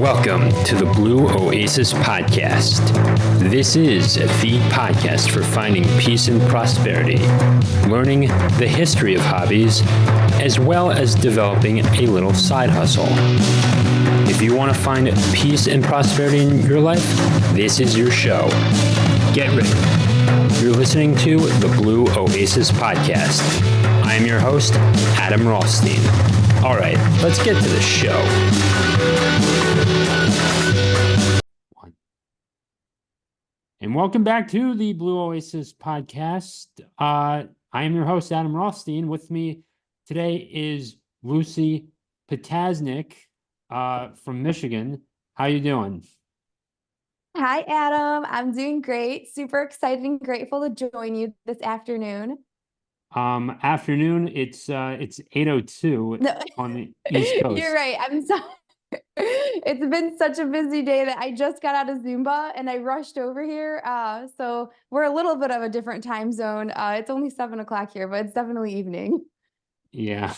Welcome to the Blue Oasis podcast. This is the podcast for finding peace and prosperity, learning the history of hobbies, as well as developing a little side hustle. If you want to find peace and prosperity in your life, this is your show. Get ready. You're listening to the Blue Oasis podcast. I am your host, Adam Rothstein. All right, let's get to the show. And welcome back to the Blue Oasis podcast. I am your host, Adam Rothstein. With me today is Lucie Ptasznik from Michigan. How you doing? Hi, Adam. I'm doing great. Super excited and grateful to join you this afternoon. Afternoon. It's 8:02 No, on the East Coast. You're right. I'm sorry. It's been such a busy day that I just got out of Zumba and I rushed over here. So we're a little bit of a different time zone. It's only 7 o'clock here, but it's definitely evening. Yeah.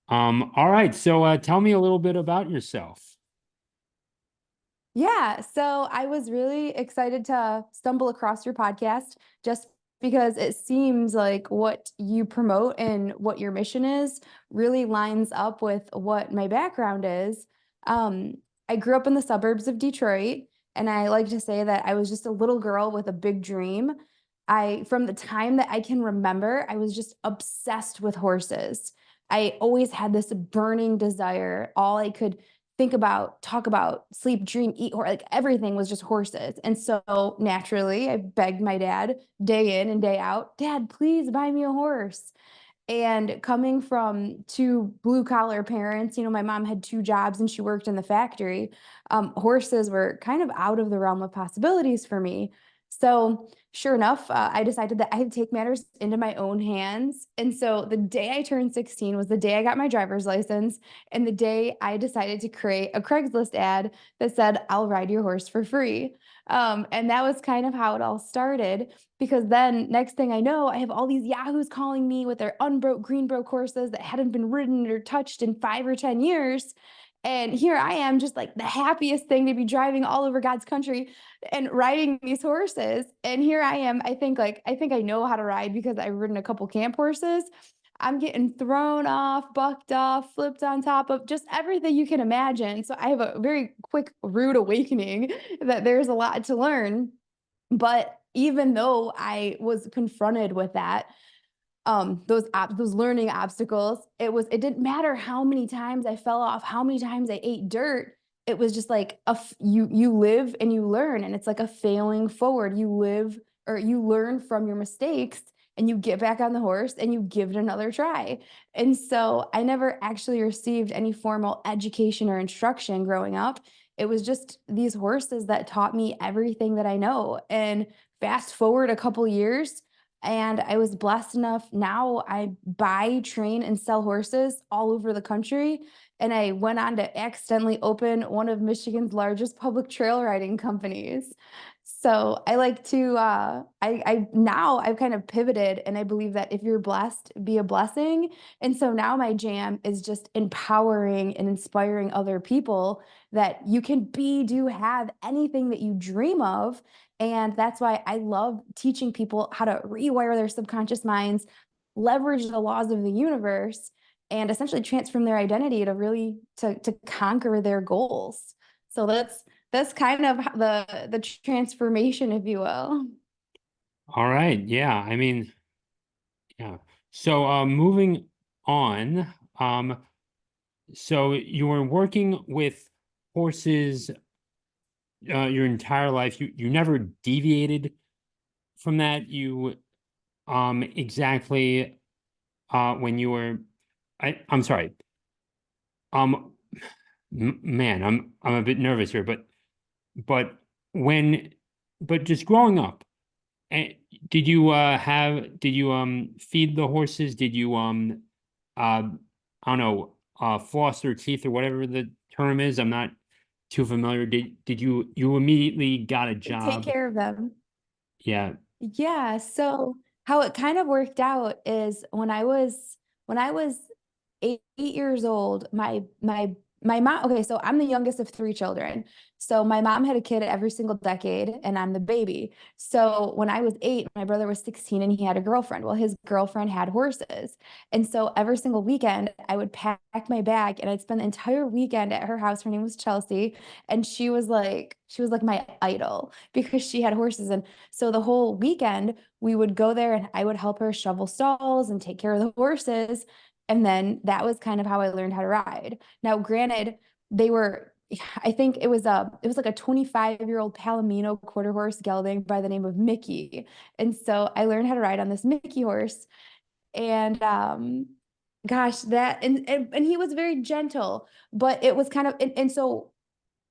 All right. So tell me a little bit about yourself. Yeah, so I was really excited to stumble across your podcast just because it seems like what you promote and what your mission is really lines up with what my background is. I grew up in the suburbs of Detroit, and I like to say that I was just a little girl with a big dream. From the time that I can remember, I was just obsessed with horses. I always had this burning desire. All I could think about, talk about, sleep, dream, eat, or like everything was just horses. And so naturally, I begged my dad day in and day out, Dad, please buy me a horse. And coming from two blue collar parents, my mom had 2 jobs and she worked in the factory. Horses were kind of out of the realm of possibilities for me. So sure enough, I decided that I had to take matters into my own hands. And so the day I turned 16 was the day I got my driver's license and the day I decided to create a Craigslist ad that said, I'll ride your horse for free. And that was kind of how it all started, because then next thing I know, I have all these yahoos calling me with their unbroke greenbroke horses that hadn't been ridden or touched in 5 or 10 years. And here I am, just like the happiest thing to be driving all over God's country and riding these horses. And here I am, I think I know how to ride because I've ridden a couple camp horses. I'm getting thrown off, bucked off, flipped on top of, just everything you can imagine. So I have a very quick, rude awakening that there's a lot to learn. But even though I was confronted with that, those learning obstacles, it didn't matter how many times I fell off, how many times I ate dirt. It was just like you live and you learn, and it's like a failing forward. You live or you learn from your mistakes and you get back on the horse and you give it another try. And so I never actually received any formal education or instruction growing up. It was just these horses that taught me everything that I know. And fast forward a couple years, and I was blessed enough. Now I buy, train, and sell horses all over the country. And I went on to accidentally open one of Michigan's largest public trail riding companies. So I like to, now I've kind of pivoted, and I believe that if you're blessed, be a blessing. And so now my jam is just empowering and inspiring other people that you can be, do, have anything that you dream of. And that's why I love teaching people how to rewire their subconscious minds, leverage the laws of the universe, and essentially transform their identity to really to conquer their goals. So that's kind of the transformation, if you will. All right. Yeah. I mean, yeah. So moving on. So you were working with horses your entire life. You never deviated from that. You exactly when you were I'm sorry. Um man, I'm a bit nervous here, but when but just growing up, and did you feed the horses? Did you I don't know, floss their teeth or whatever the term is? I'm not too familiar. Did you immediately got a Take job? care of them. Yeah. Yeah, so how it kind of worked out is when I was 8 years old, my My mom, okay, so I'm the youngest of three children. So my mom had a kid every single decade, and I'm the baby. So when I was 8, my brother was 16 and he had a girlfriend. Well, his girlfriend had horses. And so every single weekend, I would pack my bag and I'd spend the entire weekend at her house. Her name was Chelsea. And she was like my idol because she had horses. And so the whole weekend, we would go there and I would help her shovel stalls and take care of the horses. And then that was kind of how I learned how to ride. Now, granted, they were, I think it was like a 25-year-old Palomino quarter horse gelding by the name of Mickey. And so I learned how to ride on this Mickey horse. And gosh, and he was very gentle, but it was kind of and so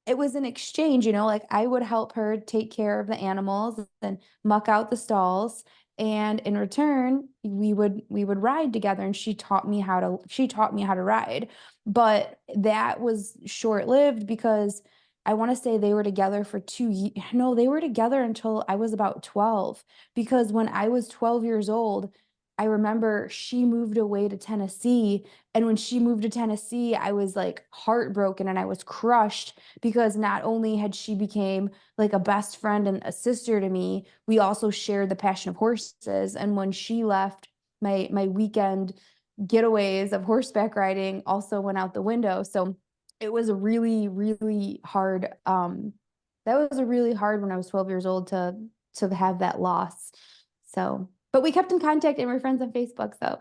it was an exchange, like I would help her take care of the animals and muck out the stalls. And in return, we would ride together and she taught me how to ride. But that was short-lived because I want to say they were together for 2 years. No, they were together until I was about 12. Because when I was 12 years old, I remember she moved away to Tennessee. And when she moved to Tennessee, I was like heartbroken and I was crushed because not only had she became like a best friend and a sister to me, we also shared the passion of horses. And when she left, my weekend getaways of horseback riding also went out the window. So it was a really, really hard. That was a really hard when I was 12 years old to have that loss. So, but we kept in contact and we're friends on Facebook. So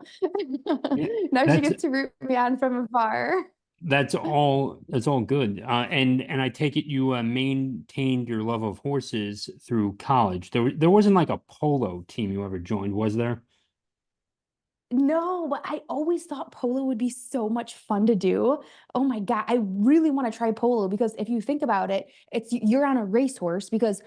now she That's gets to root me on from afar. that's all good. And I take it you maintained your love of horses through college. There wasn't like a polo team you ever joined, was there? No, but I always thought polo would be so much fun to do. Oh my God, I really want to try polo because if you think about it, you're on a racehorse because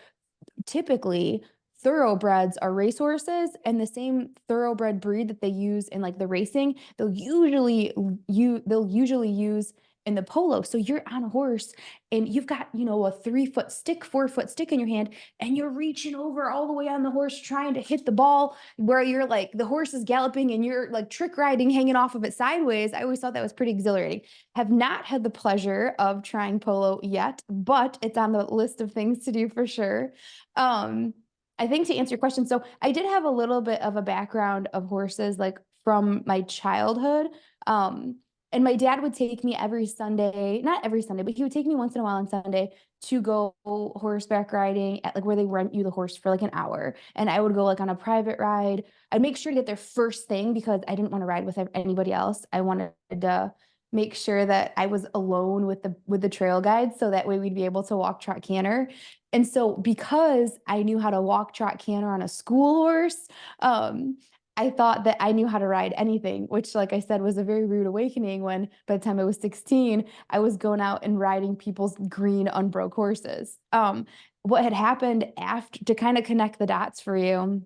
typically thoroughbreds are racehorses and the same thoroughbred breed that they use in like the racing, they'll usually use in the polo. So you're on a horse and you've got, a 3-foot stick, 4-foot stick in your hand, and you're reaching over all the way on the horse trying to hit the ball where you're like the horse is galloping and you're like trick riding hanging off of it sideways. I always thought that was pretty exhilarating. Have not had the pleasure of trying polo yet, but it's on the list of things to do for sure. Um, I think to answer your question, so I did have a little bit of a background of horses like from my childhood. Um, and my dad would take me every Sunday, not every Sunday, but he would take me once in a while on Sunday to go horseback riding at like where they rent you the horse for like an hour. And I would go like on a private ride. I'd make sure to get there first thing because I didn't want to ride with anybody else. I wanted to make sure that I was alone with the trail guide so that way we'd be able to walk, trot, canter. And so because I knew how to walk, trot, canter on a school horse, I thought that I knew how to ride anything, which, like I said, was a very rude awakening when by the time I was 16, I was going out and riding people's green unbroke horses. What had happened after to kind of connect the dots for you,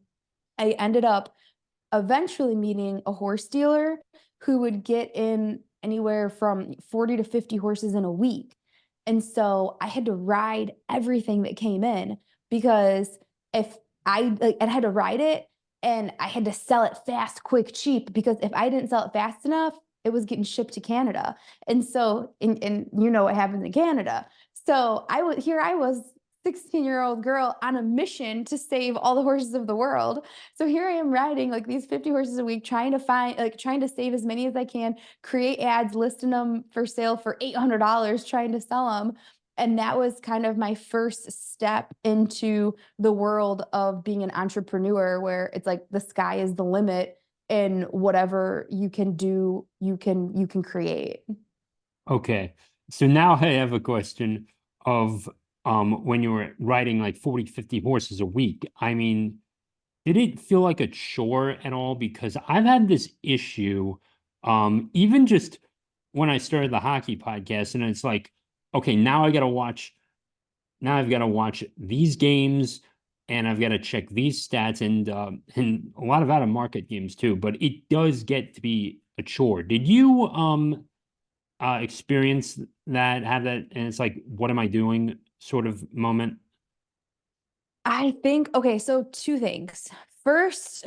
I ended up eventually meeting a horse dealer who would get in anywhere from 40 to 50 horses in a week. And so I had to ride everything that came in because if I like, I had to ride it and I had to sell it fast, quick, cheap because if I didn't sell it fast enough, it was getting shipped to Canada. And so, and you know what happens in Canada. So I was 16-year-old girl on a mission to save all the horses of the world. So here I am riding like these 50 horses a week, trying to save as many as I can, create ads, listing them for sale for $800, trying to sell them. And that was kind of my first step into the world of being an entrepreneur, where it's like the sky is the limit and whatever you can do, you can create. Okay. So now I have a question of when you were riding like 40, 50 horses a week. I mean, did it feel like a chore at all? Because I've had this issue, even just when I started the hockey podcast, and it's like, okay, now I've got to watch these games and I've got to check these stats and a lot of out of market games too, but it does get to be a chore. Did you experience that, have that, and it's like, what am I doing sort of moment? I think, okay, so two things. First,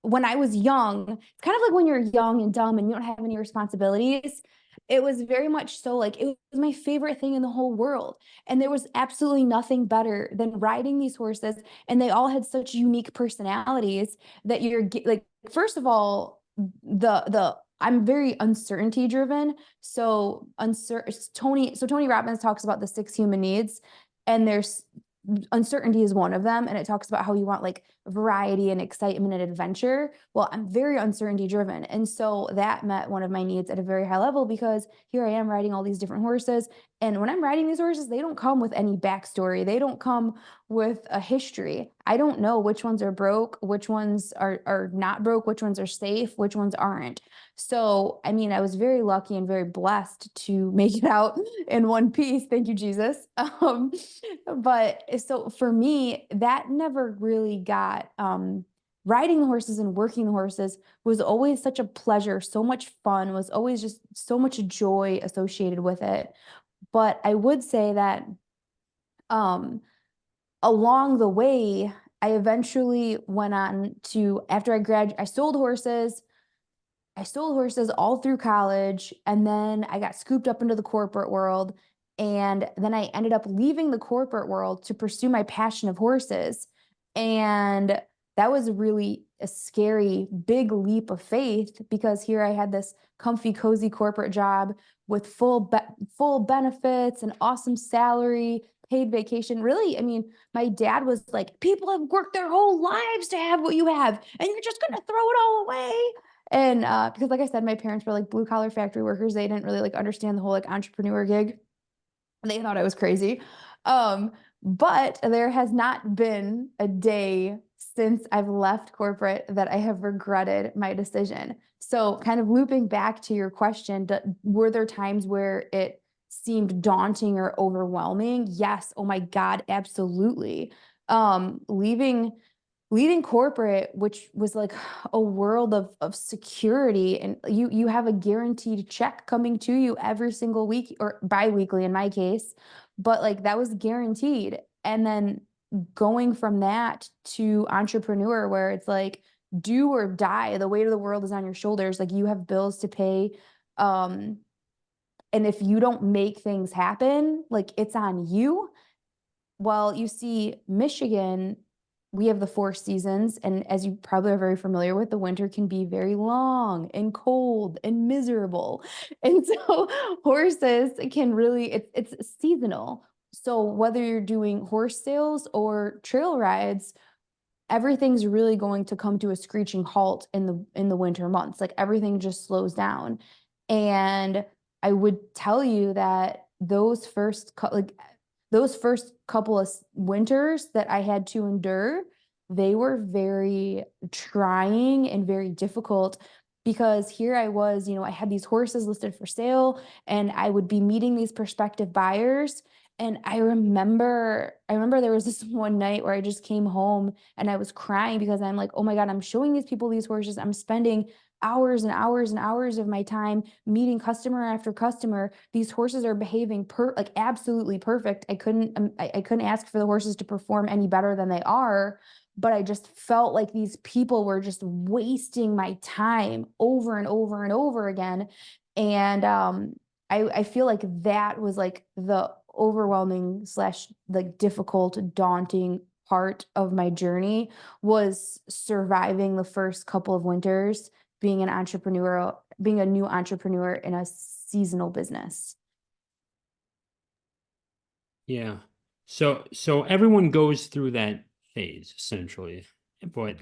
when I was young, it's kind of like when you're young and dumb and you don't have any responsibilities. it was very much so like it was my favorite thing in the whole world. And there was absolutely nothing better than riding these horses. And they all had such unique personalities that like, first of all, I'm very uncertainty driven. So Tony Robbins talks about the 6 human needs, and there's uncertainty is one of them, and it talks about how you want like variety and excitement and adventure. Well, I'm very uncertainty driven, and so that met one of my needs at a very high level, because here I am riding all these different horses, and when I'm riding these horses, they don't come with any backstory, they don't come with a history. I don't know which ones are broke, which ones are not broke, which ones are safe, which ones aren't. So I mean, I was very lucky and very blessed to make it out in one piece, thank you, Jesus. But so for me, that never really got riding the horses and working the horses was always such a pleasure, so much fun, was always just so much joy associated with it. But I would say that um along the way, I eventually went on to, after I sold horses all through college, and then I got scooped up into the corporate world. And then I ended up leaving the corporate world to pursue my passion of horses. And that was really a scary, big leap of faith, because here I had this comfy, cozy corporate job with full benefits, an awesome salary, paid vacation. Really, I mean, my dad was like, people have worked their whole lives to have what you have, and you're just going to throw it all away. And because like I said, my parents were like blue collar factory workers. They didn't really like understand the whole like entrepreneur gig. And they thought I was crazy. But there has not been a day since I've left corporate that I have regretted my decision. So kind of looping back to your question, were there times where it seemed daunting or overwhelming? Yes. Oh my God, absolutely. Leaving corporate, which was like a world of security, and you have a guaranteed check coming to you every single week, or bi-weekly in my case, but like that was guaranteed. And then going from that to entrepreneur, where it's like do or die, the weight of the world is on your shoulders, like you have bills to pay. um and if you don't make things happen, like it's on you. Well, you see, Michigan, we have the 4 seasons, and as you probably are very familiar with, the winter can be very long and cold and miserable. And so horses can really, it's seasonal. So whether you're doing horse sales or trail rides, everything's really going to come to a screeching halt in the winter months. Like everything just slows down. And I would tell you that those first couple of winters that I had to endure, they were very trying and very difficult, because here I was, I had these horses listed for sale, and I would be meeting these prospective buyers. And I remember there was this one night where I just came home and I was crying, because I'm like, oh my God, I'm showing these people these horses. I'm spending hours and hours and hours of my time meeting customer after customer. These horses are behaving like absolutely perfect. I couldn't ask for the horses to perform any better than they are, but I just felt like these people were just wasting my time over and over and over again. And I feel like that was like the overwhelming slash like difficult, daunting part of my journey, was surviving the first couple of winters, being a new entrepreneur in a seasonal business. Yeah. So everyone goes through that phase essentially. But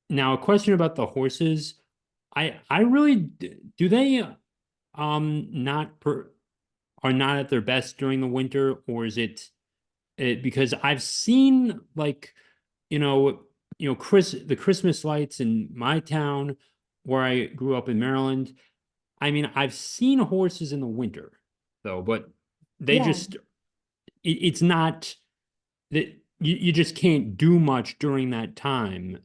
now a question about the horses. I really do they not are not at their best during the winter, or is it because I've seen like you know the Christmas lights in my town where I grew up in Maryland. I mean, I've seen horses in the winter though, but they Yeah. just it's not that you just can't do much during that time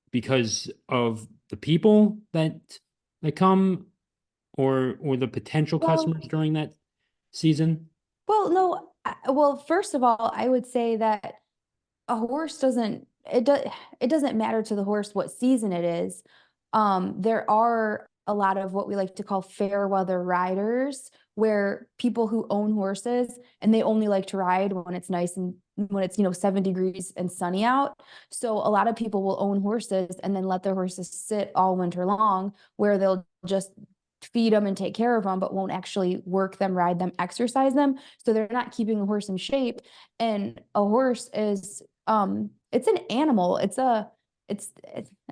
because of the people that come, or the potential Well, customers during that season. no. Well, first of all, I would say that a horse it doesn't matter to the horse what season it is. There are a lot of what we like to call fair weather riders, where people who own horses and they only like to ride when it's nice and when it's, 7 degrees and sunny out. So a lot of people will own horses and then let their horses sit all winter long, where they'll just feed them and take care of them, but won't actually work them, ride them, exercise them. So they're not keeping the horse in shape. And a horse is, it's an animal. It's I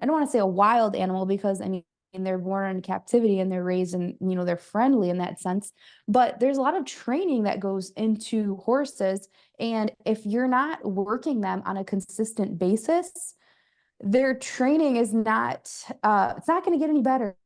don't want to say a wild animal, because I mean, they're born in captivity and they're raised and, they're friendly in that sense. But there's a lot of training that goes into horses. And if you're not working them on a consistent basis, their training is not, it's not going to get any better.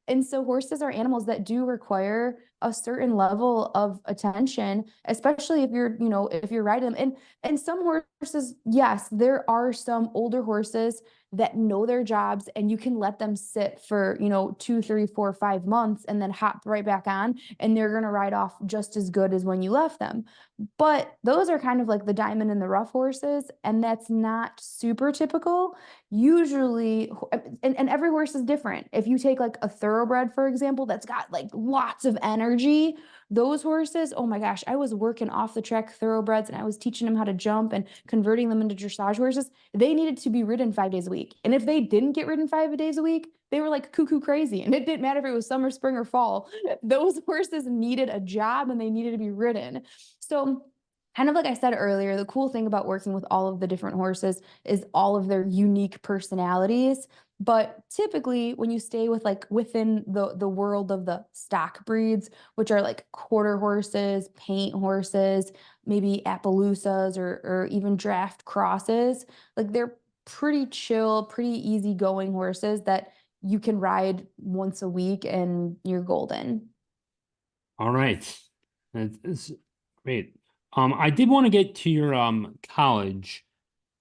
And so horses are animals that do require a certain level of attention, especially if you're riding them. And some horses, yes, there are some older horses that know their jobs, and you can let them sit for, 2, 3, 4, 5 months and then hop right back on, and they're going to ride off just as good as when you left them. But those are kind of like the diamond in the rough horses, and that's not super typical. Usually, and every horse is different. If you take like a thoroughbred, for example, that's got like lots of energy, those horses, oh my gosh, I was working off the track thoroughbreds and I was teaching them how to jump and converting them into dressage horses. They needed to be ridden 5 days a week. And if they didn't get ridden 5 days a week, they were like cuckoo crazy. And it didn't matter if it was summer, spring, or fall. Those horses needed a job and they needed to be ridden. So, kind of like I said earlier, the cool thing about working with all of the different horses is all of their unique personalities. But typically, when you stay with like within the world of the stock breeds, which are like quarter horses, paint horses, maybe Appaloosas, or even draft crosses, like they're pretty chill, pretty easygoing horses that you can ride once a week and you're golden. All right. That's great. I did want to get to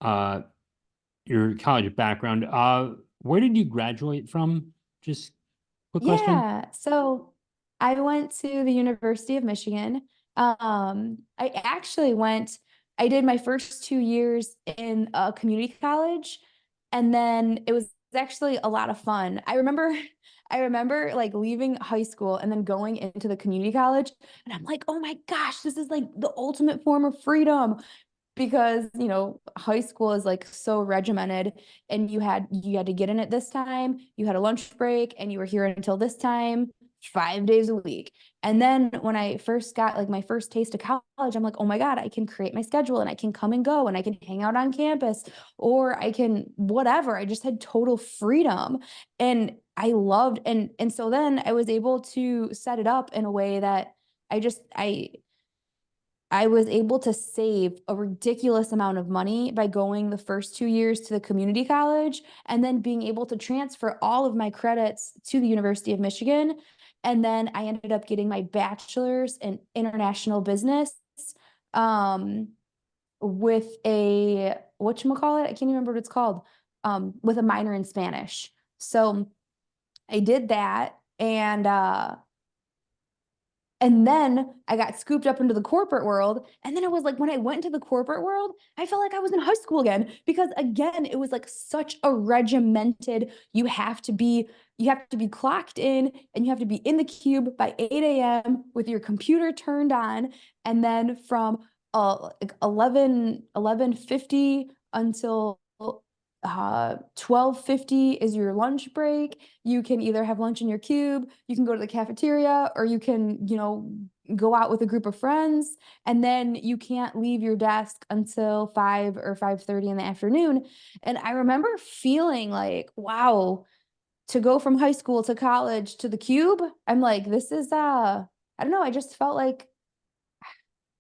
uh your college background. Where did you graduate from? Just quick question. Yeah. So I went to the University of Michigan. I actually I did my first 2 years in a community college, and then it was actually a lot of fun. I remember like leaving high school and then going into the community college, and I'm like, oh my gosh, this is like the ultimate form of freedom, because high school is like so regimented, and you had to get in at this time, you had a lunch break, and you were here until this time 5 days a week. And then when I first got like my first taste of college, I'm like, oh my God, I can create my schedule and I can come and go and I can hang out on campus, or I can whatever. I just had total freedom, and I loved. And so then I was able to set it up in a way that I was able to save a ridiculous amount of money by going the first 2 years to the community college, and then being able to transfer all of my credits to the University of Michigan. And then I ended up getting my bachelor's in international business, um, with a, whatchamacallit, I can't even remember what it's called, with a minor in Spanish. So I did that, and then I got scooped up into the corporate world. And then it was like when I went into the corporate world, I felt like I was in high school again, because again, it was like such a regimented, you have to be clocked in, and you have to be in the cube by 8 a.m. with your computer turned on. And then from like 11:50 until 12:50 is your lunch break. You can either have lunch in your cube, you can go to the cafeteria, or you can, go out with a group of friends. And then you can't leave your desk until 5 or 5:30 in the afternoon. And I remember feeling like, wow, to go from high school to college to the cube, I'm like, this is I don't know, I felt like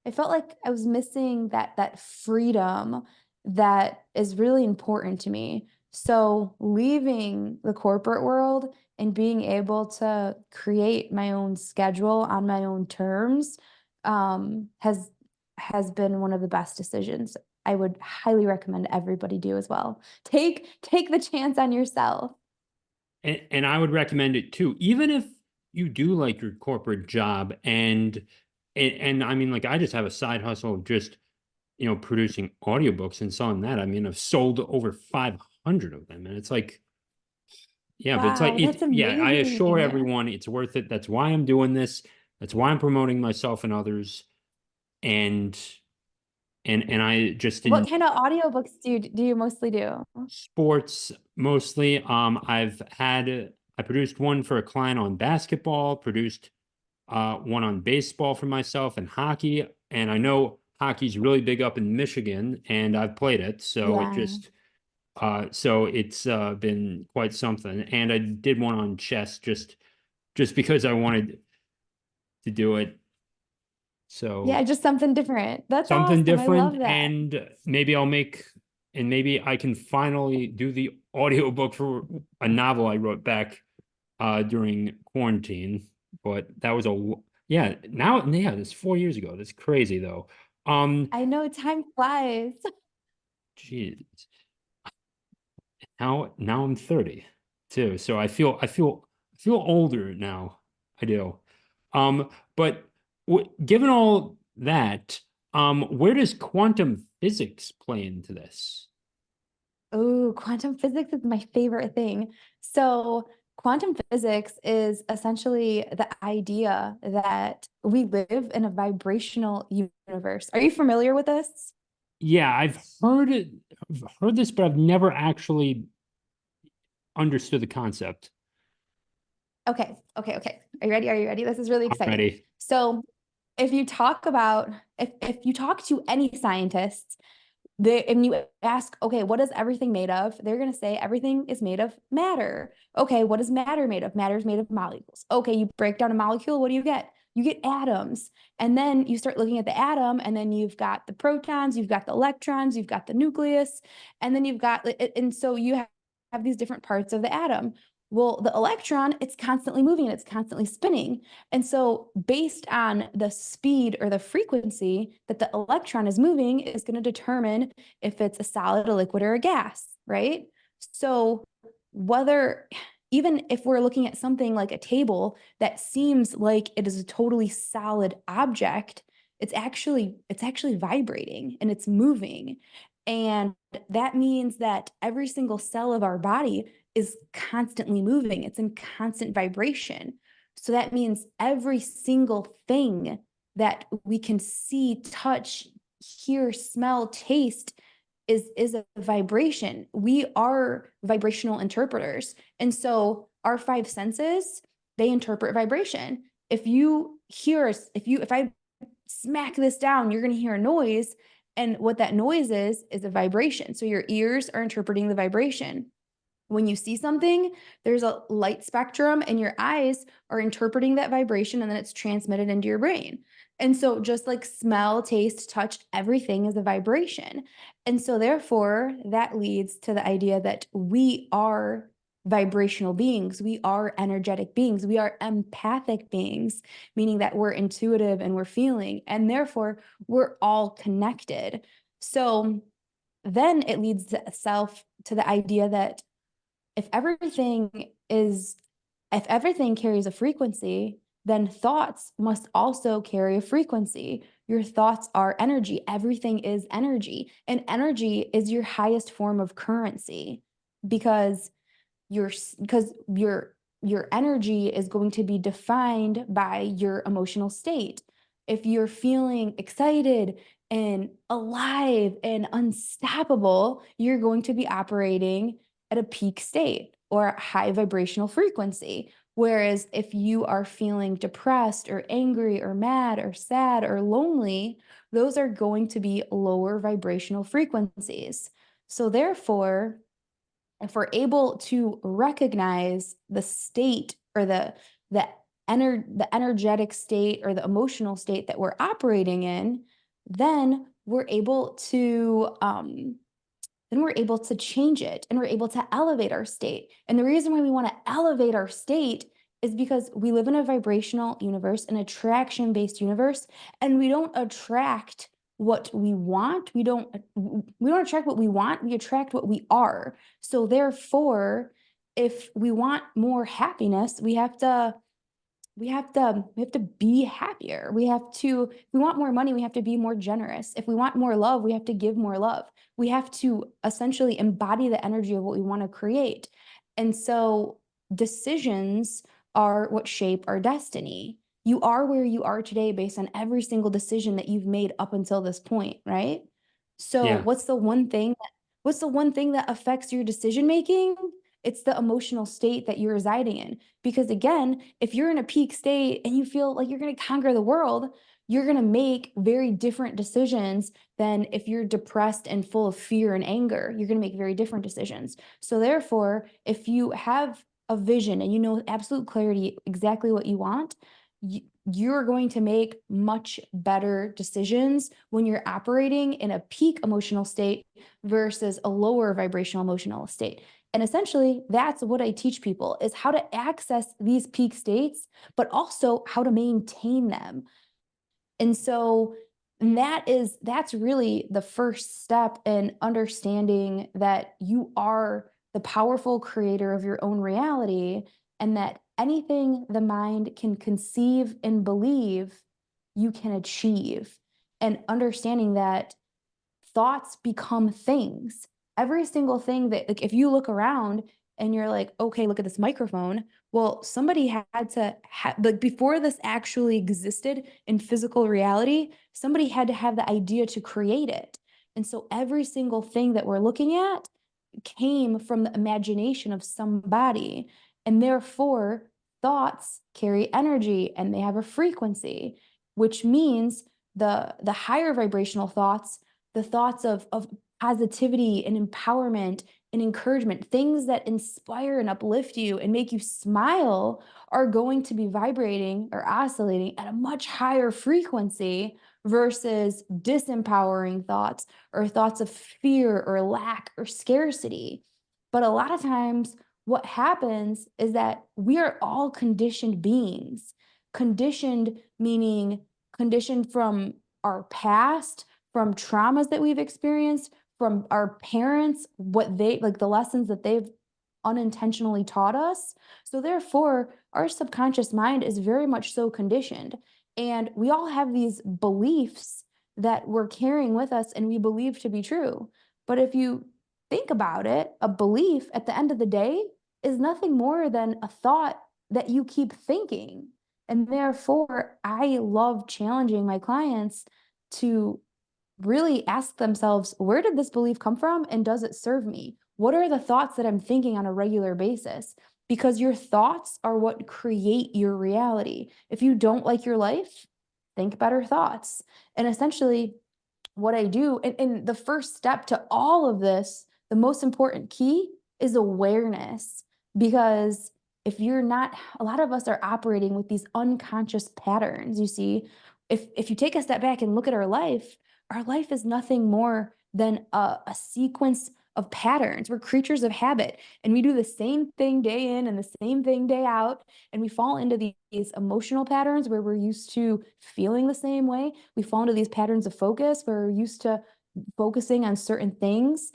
I was missing that freedom that is really important to me. So leaving the corporate world and being able to create my own schedule on my own terms, has been one of the best decisions. I would highly recommend everybody do as well. Take the chance on yourself. And I would recommend it too, even if you do like your corporate job, and I mean, like, I just have a side hustle of just, producing audiobooks and selling that. I mean, I've sold over 500 of them, and it's like, Yeah, but it's like Wow, that's yeah, I assure amazing. everyone it's worth it. That's why I'm doing this. That's why I'm promoting myself and others. And and I just What in kind of audiobooks do you mostly do? sports mostly. I produced one for a client on basketball, produced one on baseball for myself and hockey. And I know hockey's really big up in Michigan, and I've played it, so Yeah. it's been quite something. And I did one on chess just because I wanted to do it. Yeah, So just something different. That's something awesome. I different, love that. and maybe I can finally do the audiobook for a novel I wrote back during quarantine. But that was yeah, now yeah, that's 4 years ago. That's crazy though. I know time flies. Geez. Now I'm 30 too. So I feel older now. I do. But given all that, where does quantum physics play into this? Oh, quantum physics is my favorite thing. So, quantum physics is essentially the idea that we live in a vibrational universe. Are you familiar with this? Yeah, I've heard this, but I've never actually understood the concept. Okay. Are you ready? Are you ready? This is really I'm exciting. ready. So, if you talk about if you talk to any scientists, and you ask, okay, what is everything made of? They're going to say everything is made of matter. Okay, what is matter made of? Matter is made of molecules. Okay, you break down a molecule, what do you get? You get atoms. And then you start looking at the atom, and then you've got the protons, you've got the electrons, you've got the nucleus, and then you've got, and so you have these different parts of the atom. Well, the electron, it's constantly moving and it's constantly spinning. And so, based on the speed or the frequency that the electron is moving, is going to determine if it's a solid, a liquid, or a gas, right? So, whether even if we're looking at something like a table that seems like it is a totally solid object, it's actually vibrating and it's moving. And that means that every single cell of our body is constantly moving, it's in constant vibration. So that means every single thing that we can see, touch, hear, smell, taste is a vibration. We are vibrational interpreters. And so our five senses, they interpret vibration. If you hear if I smack this down, you're going to hear a noise, and what that noise is a vibration. So your ears are interpreting the vibration. When you see something, there's a light spectrum, and your eyes are interpreting that vibration, and then it's transmitted into your brain. And so, just like smell, taste, touch, everything is a vibration. And so, therefore, that leads to the idea that we are vibrational beings. We are energetic beings. We are empathic beings, meaning that we're intuitive and we're feeling, and therefore, we're all connected. So, then it leads to the idea that if everything is if everything carries a frequency, then thoughts must also carry a frequency. Your thoughts are energy. Everything is energy, and energy is your highest form of currency, because your because your energy is going to be defined by your emotional state. If you're feeling excited and alive and unstoppable, you're going to be operating at a peak state or a high vibrational frequency. Whereas if you are feeling depressed or angry or mad or sad or lonely, those are going to be lower vibrational frequencies. So therefore, if we're able to recognize the state or the the energetic state or the emotional state that we're operating in, then we're able to change it, and we're able to elevate our state. And the reason why we want to elevate our state is because we live in a vibrational universe, an attraction based universe, and we don't attract what we want. We don't attract what we want, we attract what we are. So therefore, if we want more happiness, we have to be happier. If we want more money, we have to be more generous. If we want more love, we have to give more love. We have to essentially embody the energy of what we want to create. And so decisions are what shape our destiny. You are where you are today based on every single decision that you've made up until this point, right? So Yeah. what's the one thing that affects your decision making? It's the emotional state that you're residing in. Because again, if you're in a peak state and you feel like you're going to conquer the world, you're going to make very different decisions than if you're depressed and full of fear and anger. You're going to make very different decisions. So therefore, if you have a vision and you know absolute clarity exactly what you want, you're going to make much better decisions when you're operating in a peak emotional state versus a lower vibrational emotional state. And essentially, that's what I teach people is how to access these peak states, but also how to maintain them. And so that's really the first step in understanding that you are the powerful creator of your own reality, and that anything the mind can conceive and believe, you can achieve. And understanding that thoughts become things. Every single thing that, like, if you look around and you're like, okay, look at this microphone. Well, somebody had to like, before this actually existed in physical reality, somebody had to have the idea to create it. And so every single thing that we're looking at came from the imagination of somebody. And therefore, thoughts carry energy and they have a frequency, which means the higher vibrational thoughts, the thoughts of positivity and empowerment and encouragement, things that inspire and uplift you and make you smile, are going to be vibrating or oscillating at a much higher frequency versus disempowering thoughts or thoughts of fear or lack or scarcity. But a lot of times, what happens is that we are all conditioned beings. Conditioned meaning conditioned from our past, from traumas that we've experienced, from our parents, what they like, the lessons that they've unintentionally taught us. So therefore, our subconscious mind is very much so conditioned. And we all have these beliefs that we're carrying with us and we believe to be true. But if you think about it, a belief at the end of the day is nothing more than a thought that you keep thinking. And therefore, I love challenging my clients to really ask themselves, where did this belief come from and does it serve me? What are the thoughts that I'm thinking on a regular basis? Because your thoughts are what create your reality. If you don't like your life, think better thoughts. And essentially, what I do, and the first step to all of this, the most important key is awareness. Because if you're not, a lot of us are operating with these unconscious patterns. You see, if you take a step back and look at our life is nothing more than a sequence of patterns. We're creatures of habit, and we do the same thing day in and the same thing day out. And we fall into these emotional patterns where we're used to feeling the same way. We fall into these patterns of focus where we're used to focusing on certain things,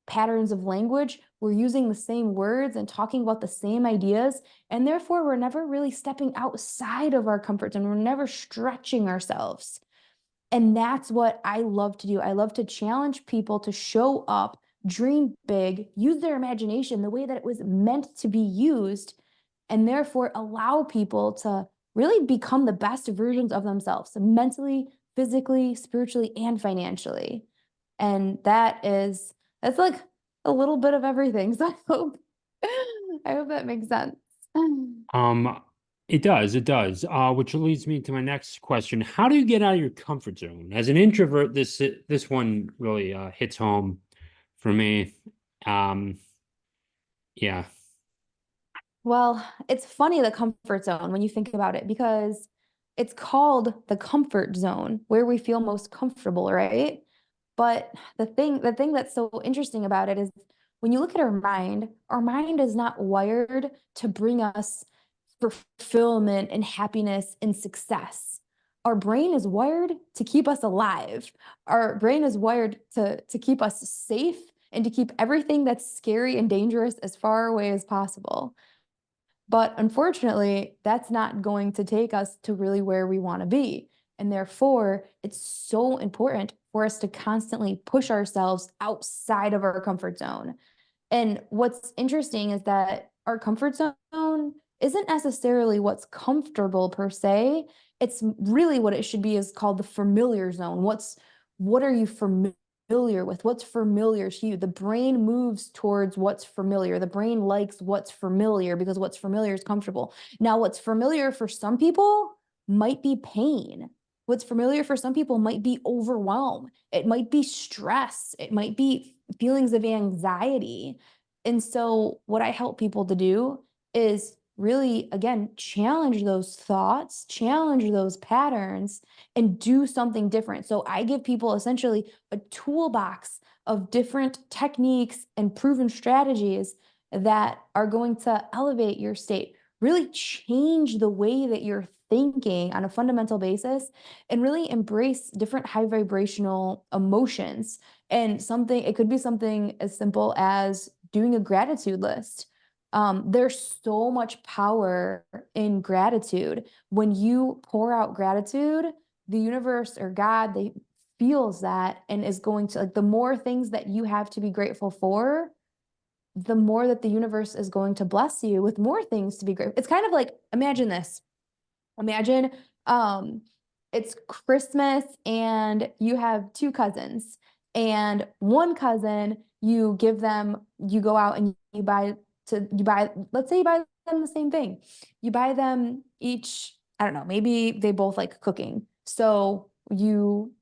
patterns of language. We're using the same words and talking about the same ideas. And therefore, we're never really stepping outside of our comfort zone. We're never stretching ourselves. And that's what I love to do. I love to challenge people to show up, dream big, use their imagination the way that it was meant to be used, and therefore allow people to really become the best versions of themselves, mentally, physically, spiritually, and financially. And that's like a little bit of everything. So I hope that makes sense. Um, it does, which leads me to my next question. How do you get out of your comfort zone? As an introvert, this one really hits home for me. Um, yeah. Well, it's funny, the comfort zone, when you think about it, because it's called the comfort zone, where we feel most comfortable, right? But the thing that's so interesting about it is when you look at our mind is not wired to bring us fulfillment and happiness and success. Our brain is wired to keep us alive. Our brain is wired to keep us safe and to keep everything that's scary and dangerous as far away as possible. But unfortunately, that's not going to take us to really where we want to be. And therefore, it's so important for us to constantly push ourselves outside of our comfort zone. And what's interesting is that our comfort zone isn't necessarily what's comfortable per se. It's really what it should be is called the familiar zone. What are you familiar with? What's familiar to you? The brain moves towards what's familiar. The brain likes what's familiar because what's familiar is comfortable. Now, what's familiar for some people might be pain. What's familiar for some people might be overwhelm. It might be stress. It might be feelings of anxiety. And so what I help people to do is really, again, challenge those thoughts, challenge those patterns, and do something different. So I give people essentially a toolbox of different techniques and proven strategies that are going to elevate your state, really change the way that you're thinking on a fundamental basis, and really embrace different high vibrational emotions. And it could be something as simple as doing a gratitude list. There's so much power in gratitude. When you pour out gratitude, the universe or God, they feels that and is going to, like, the more things that you have to be grateful for, the more that the universe is going to bless you with more things to be grateful. It's kind of like, imagine this. Imagine it's Christmas and you have two cousins, and one cousin, you go out and let's say you buy them the same thing. You buy them each, I don't know, maybe they both like cooking. So you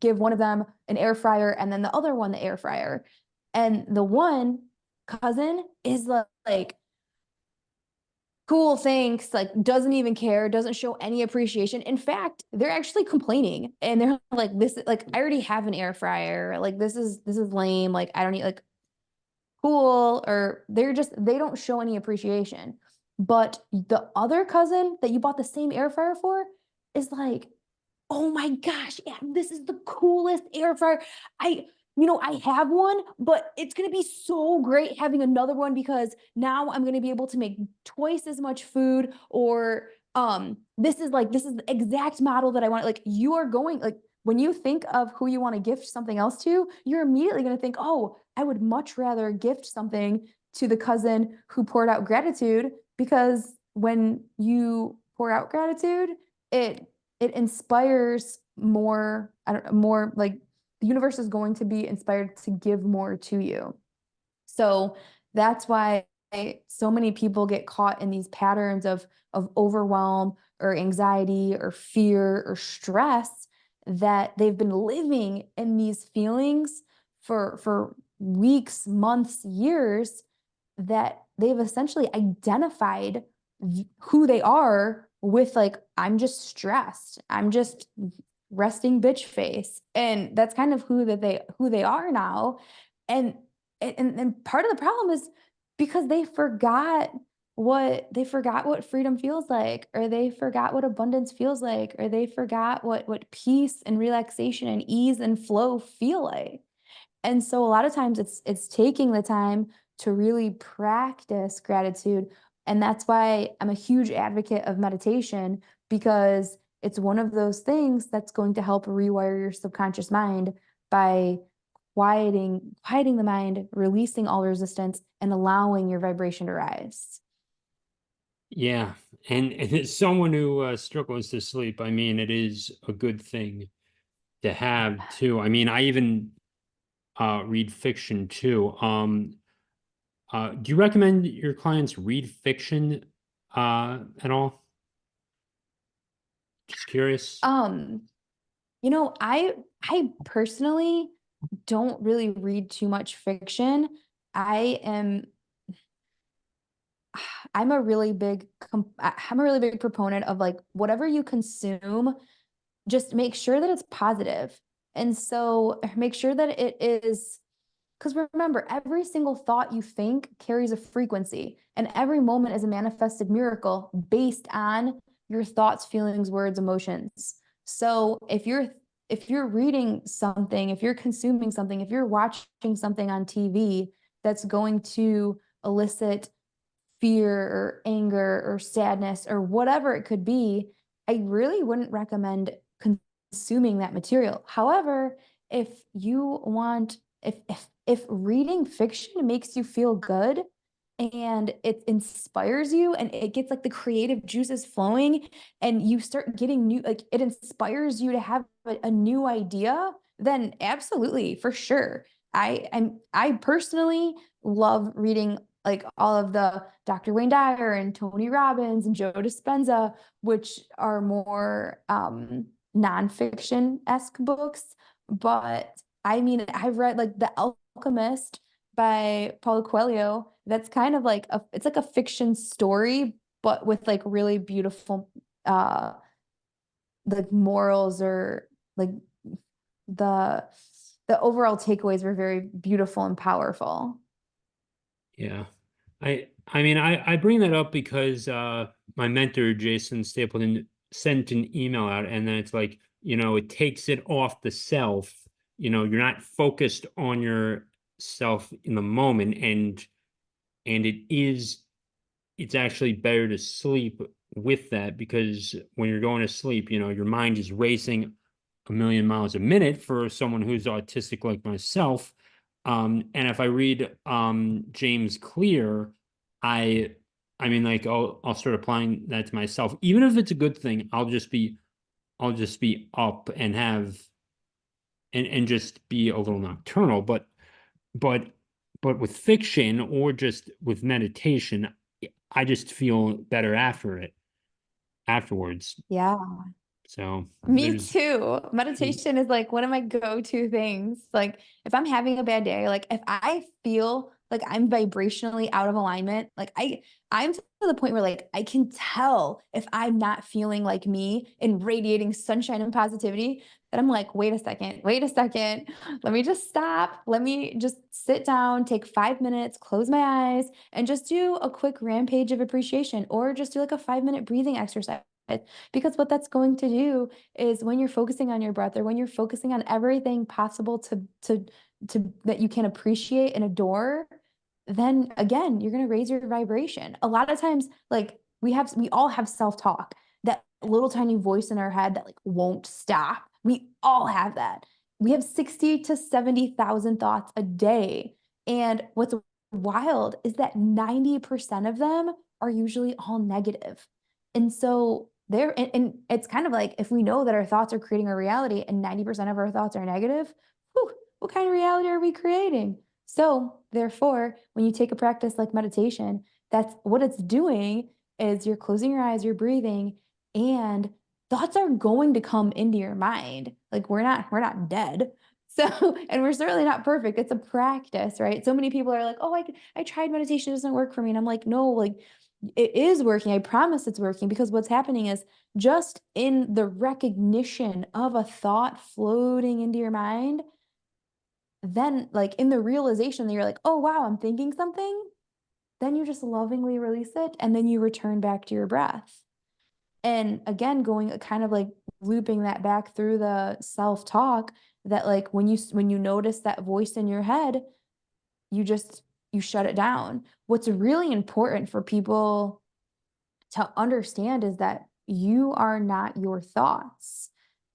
give one of them an air fryer and then the other one the air fryer. And the one cousin is like, cool, thanks, like doesn't even care, doesn't show any appreciation. In fact, they're actually complaining and they're like, this, like, I already have an air fryer. Like, this is lame. Like, I don't need, like, cool. Or they don't show any appreciation. But the other cousin that you bought the same air fryer for is like, oh my gosh, yeah, this is the coolest air fryer. I have one, but it's going to be so great having another one because now I'm going to be able to make twice as much food. Or this is the exact model that I want. Like, you are going, like, when you think of who you want to gift something else to, you're immediately going to think, oh, I would much rather gift something to the cousin who poured out gratitude, because when you pour out gratitude, it inspires more, I don't know, more, like, the universe is going to be inspired to give more to you. So that's why so many people get caught in these patterns of overwhelm or anxiety or fear or stress, that they've been living in these feelings for weeks, months, years, that they've essentially identified who they are with, like, I'm just stressed. I'm just resting bitch face. And that's kind of who they are now. And part of the problem is because they forgot what freedom feels like, or they forgot what abundance feels like, or they forgot what peace and relaxation and ease and flow feel like. And so a lot of times it's taking the time to really practice gratitude. And that's why I'm a huge advocate of meditation, because it's one of those things that's going to help rewire your subconscious mind by quieting the mind, releasing all resistance, and allowing your vibration to rise. Yeah. And as someone who struggles to sleep, I mean, it is a good thing to have too. I mean, I even read fiction too. Do you recommend your clients read fiction at all? Just curious. Um, I personally don't really read too much fiction. I am I'm a really big I'm a really big proponent of, like, whatever you consume, just make sure that it's positive. And so make sure that it is, because remember, every single thought you think carries a frequency, and every moment is a manifested miracle based on your thoughts, feelings, words, emotions. So if you're reading something, if you're consuming something, if you're watching something on TV that's going to elicit fear or anger or sadness or whatever it could be, I really wouldn't recommend consuming that material. However, if you want, if reading fiction makes you feel good and it inspires you and it gets like the creative juices flowing and you start getting new, like it inspires you to have a new idea, then absolutely, for sure. I personally love reading like all of the Dr. Wayne Dyer and Tony Robbins and Joe Dispenza, which are more nonfiction-esque books. But I mean, I've read like The Alchemist by Paulo Coelho. That's kind of like it's like a fiction story, but with like really beautiful like morals, or like the overall takeaways were very beautiful and powerful. Yeah. I mean, I bring that up because my mentor, Jason Stapleton, sent an email out, and then it's like, it takes it off the self. You're not focused on yourself in the moment, and it's actually better to sleep with that, because when you're going to sleep, your mind is racing a million miles a minute for someone who's autistic like myself. And if I read James Clear, I I mean, like, I'll start applying that to myself. Even if it's a good thing, I'll just be up and have and just be a little nocturnal. But but with fiction or just with meditation, I just feel better afterwards. Yeah. So Me there's too. Meditation is like one of my go-to things. Like if I'm having a bad day, like if I feel like I'm vibrationally out of alignment, like I'm to the point where like I can tell if I'm not feeling like me and radiating sunshine and positivity, that I'm like, wait a second. Let me just stop. Let me just sit down, take 5 minutes, close my eyes, and just do a quick rampage of appreciation, or just do like a 5-minute breathing exercise. Because what that's going to do is, when you're focusing on your breath, or when you're focusing on everything possible to that you can appreciate and adore, then again, you're going to raise your vibration. A lot of times, like we all have self-talk, that little tiny voice in our head that like won't stop. We all have that. We have 60 to 70,000 thoughts a day. And what's wild is that 90% of them are usually all negative. And so and it's kind of like, if we know that our thoughts are creating our reality and 90% of our thoughts are negative, whew, what kind of reality are we creating? So therefore, when you take a practice like meditation, that's what it's doing, is you're closing your eyes, you're breathing, and thoughts are going to come into your mind. Like we're not dead. So, and we're certainly not perfect. It's a practice, right? So many people are like, "Oh, I tried meditation, it doesn't work for me." And I'm like, "No, like it is working. I promise it's working." Because what's happening is, just in the recognition of a thought floating into your mind, then like in the realization that you're like, "Oh, wow, I'm thinking something," then you just lovingly release it and then you return back to your breath. And again, going kind of like looping that back through the self-talk, that like when you notice that voice in your head, you just you shut it down. What's really important for people to understand is that you are not your thoughts.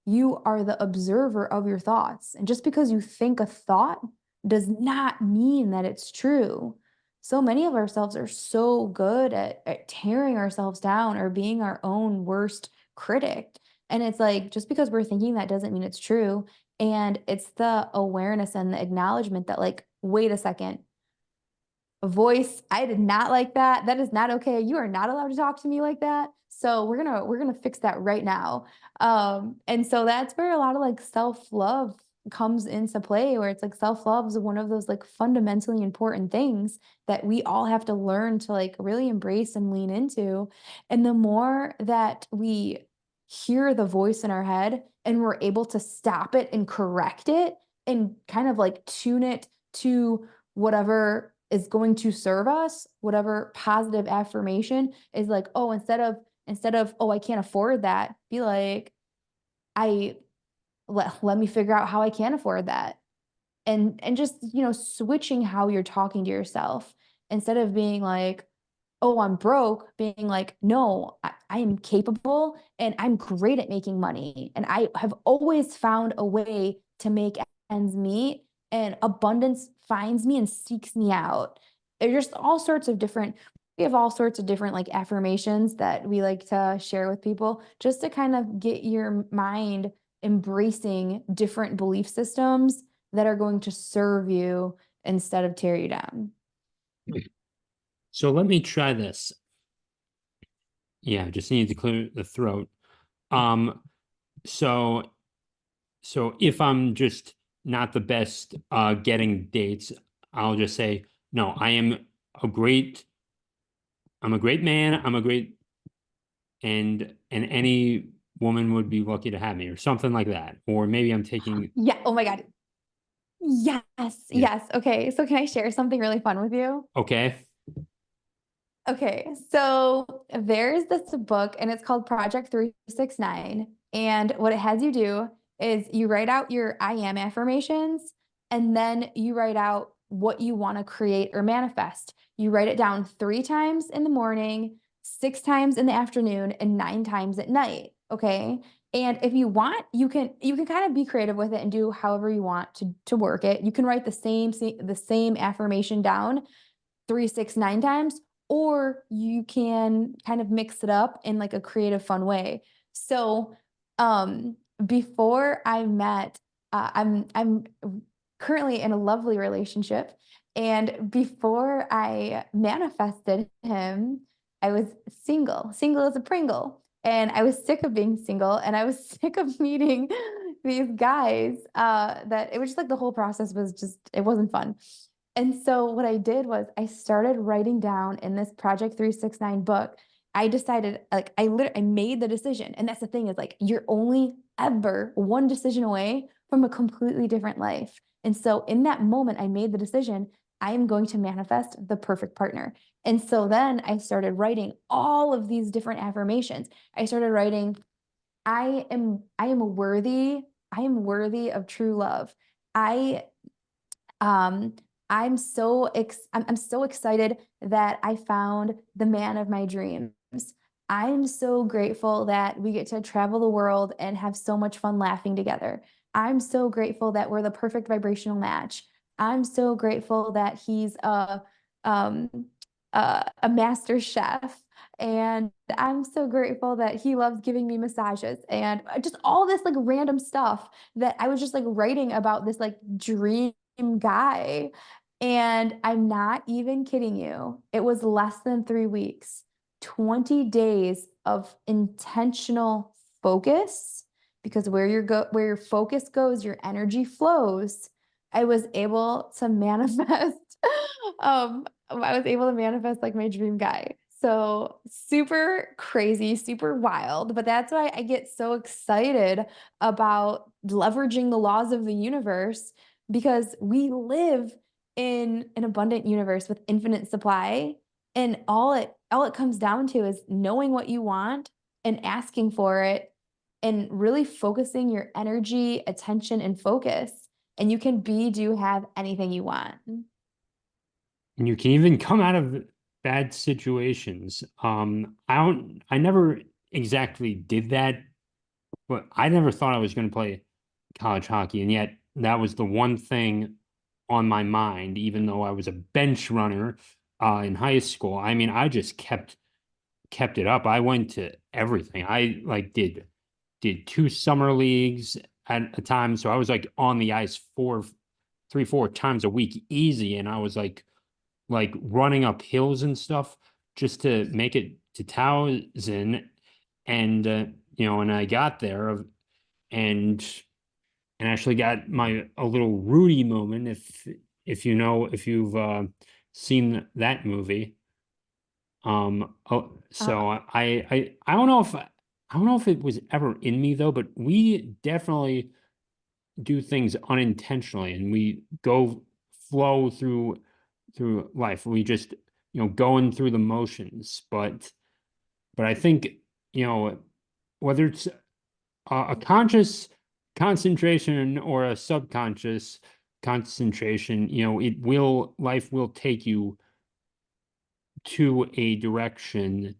You are the observer of your thoughts. And just because you think a thought does not mean that it's true. So many of ourselves are so good at tearing ourselves down or being our own worst critic. And it's like, just because we're thinking that doesn't mean it's true. And it's the awareness and the acknowledgement that, like, wait a second, voice, I did not like that. That is not okay. You are not allowed to talk to me like that. So we're gonna fix that right now. And so that's where a lot of like self-love comes into play, where it's like self-love is one of those like fundamentally important things that we all have to learn to like really embrace and lean into. And the more that we hear the voice in our head and we're able to stop it and correct it and kind of like tune it to whatever is going to serve us, whatever positive affirmation is, like, oh, instead of, oh, I can't afford that, be like, I let me figure out how I can afford that. And just, switching how you're talking to yourself, instead of being like, oh, I'm broke, being like, no, I am capable and I'm great at making money. And I have always found a way to make ends meet, and abundance finds me and seeks me out. just all sorts of different, we have all sorts of different like affirmations that we like to share with people just to kind of get your mind embracing different belief systems that are going to serve you instead of tear you down. So let me try this. Yeah, just need to clear the throat. Um, so if I'm just not the best getting dates, I'll just say, no, a great, I'm a great man, and any woman would be lucky to have me, or something like that. Or maybe I'm taking, Yeah. Oh my God. Yes. yeah. Yes. Okay. So can I share something really fun with you? Okay. Okay, so there's this book and it's called Project 369. And what it has you do is you write out your I am affirmations and then you write out what you want to create or manifest. You write it down 3 times in the morning, 6 times in the afternoon, and 9 times at night. Okay. And if you want, you can kind of be creative with it and do however you want to work it. You can write the same affirmation down 3, 6, 9 times, or you can kind of mix it up in like a creative, fun way. So, before I met, I'm currently in a lovely relationship, and before I manifested him, I was single as a Pringle, and I was sick of being single, and I was sick of meeting these guys. That it was just like the whole process was just it wasn't fun. And so what I did was I started writing down in this Project 369 book. I decided like I made the decision. And that's the thing is like you're only ever one decision away from a completely different life. And so in that moment I made the decision I am going to manifest the perfect partner. And so then I started writing all of these different affirmations. I started writing I am worthy of true love. I um, I'm so excited that I found the man of my dreams. I'm so grateful that we get to travel the world and have so much fun laughing together. I'm so grateful that we're the perfect vibrational match. I'm so grateful that he's um, a master chef. And I'm so grateful that he loves giving me massages and just all this like random stuff that I was just like writing about this like dream guy. And I'm not even kidding you. It was less than 3 weeks, 20 days of intentional focus, because where your focus goes, your energy flows. I was able to manifest I was able to manifest like my dream guy. So super crazy, super wild, but that's why I get so excited about leveraging the laws of the universe, because we live in an abundant universe with infinite supply, and all it comes down to is knowing what you want and asking for it and really focusing your energy, attention, and focus, and you can do have anything you want. And you can even come out of bad situations. I never exactly did that, but I never thought I was going to play college hockey. And yet that was the one thing on my mind, even though I was a bench runner in high school. I mean, I just kept it up. I went to everything. I like did 2 summer leagues at a time. So I was like on the ice 4 times a week easy. And I was like running up hills and stuff just to make it to Towson. And and I got there and actually got my a little Rudy moment, if you've seen that movie. So Uh, I don't know if it was ever in me though, but we definitely do things unintentionally, and we go flow through life. We just, going through the motions. But I think, whether it's a conscious concentration or a subconscious concentration, life will take you to a direction,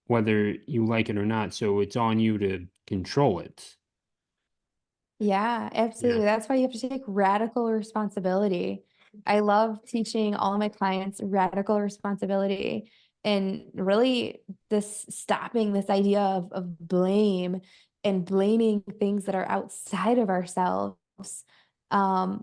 whether you like it or not. So it's on you to control it. yeah, Yeah. absolutely. That's why you have to take radical responsibility. I love teaching all of my clients radical responsibility and really this stopping this idea of blame and blaming things that are outside of ourselves.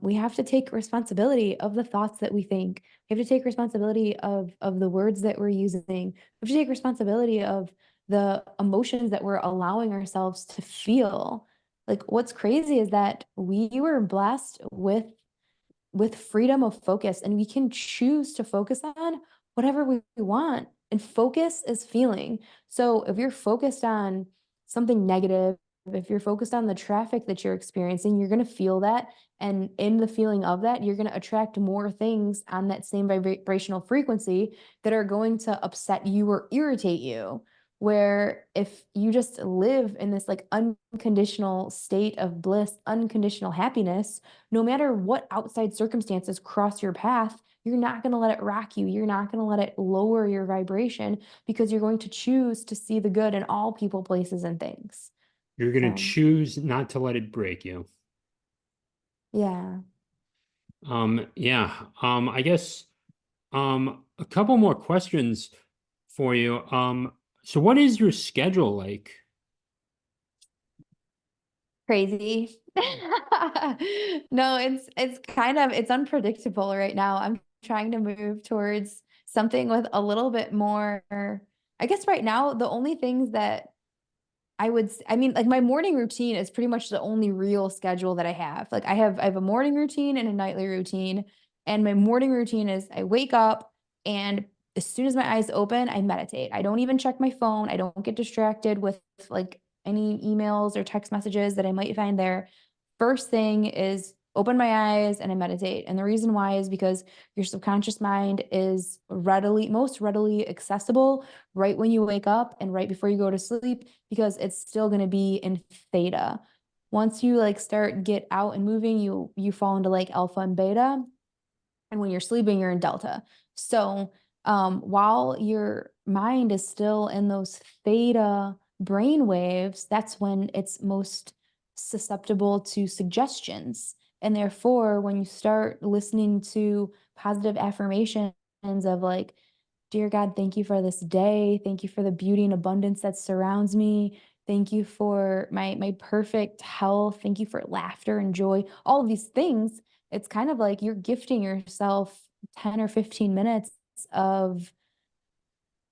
We have to take responsibility of the thoughts that we think. We have to take responsibility of the words that we're using. We have to take responsibility of the emotions that we're allowing ourselves to feel. Like what's crazy is that we were blessed with freedom of focus, and we can choose to focus on whatever we want. And focus is feeling. So if you're focused on something negative, if you're focused on the traffic that you're experiencing, you're going to feel that. And in the feeling of that, you're going to attract more things on that same vibrational frequency that are going to upset you or irritate you. Where if you just live in this like unconditional state of bliss, unconditional happiness, no matter what outside circumstances cross your path, you're not going to let it rock you. You're not going to let it lower your vibration because you're going to choose to see the good in all people, places, and things. You're going to So, choose not to let it break you. yeah. Yeah. I guess a couple more questions for you. So what is your schedule like? Crazy. No, it's kind of it's unpredictable right now. I'm trying to move towards something with a little bit more. I guess right now the only things that I mean, like my morning routine is pretty much the only real schedule that I have. Like I have a morning routine and a nightly routine. And my morning routine is I wake up and as soon as my eyes open, I meditate. I don't even check my phone. I don't get distracted with like any emails or text messages that I might find there. First thing is open my eyes and I meditate. And the reason why is because your subconscious mind is most readily accessible right when you wake up and right before you go to sleep because it's still going to be in theta. Once you like get out and moving, you fall into like alpha and beta. And when you're sleeping, you're in delta. So while your mind is still in those theta brain waves, that's when it's most susceptible to suggestions. And therefore, when you start listening to positive affirmations of like, dear God, thank you for this day. Thank you for the beauty and abundance that surrounds me. Thank you for my perfect health. Thank you for laughter and joy. All of these things, it's kind of like you're gifting yourself 10 or 15 minutes of